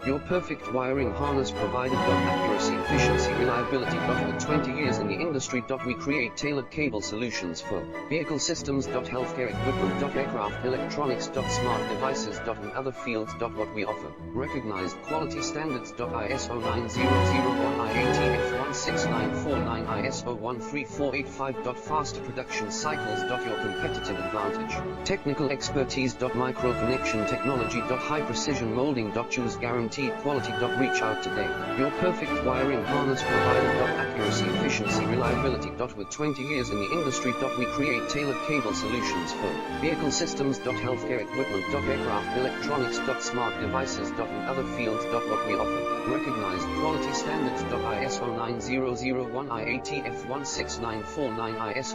Your perfect wiring harness provided. Accuracy, efficiency, reliability. With 20 years in the industry. We create tailored cable solutions for vehicle systems. Healthcare equipment. Aircraft electronics. Smart devices. And other fields. What we offer. Recognized quality standards. ISO 9001, IATF 16949, ISO 13485. Faster production cycles. Your competitive advantage. Technical expertise. Micro connection technology. High precision molding. Choose guaranteed quality. Reach out today. Your perfect wiring harness provider. Accuracy, efficiency, reliability. With 20 years in the industry. We create tailored cable solutions for vehicle systems. Healthcare equipment. Aircraft electronics. Smart devices. And other fields. What we offer. Recognized quality standards. ISO 9001, IATF 16949, ISO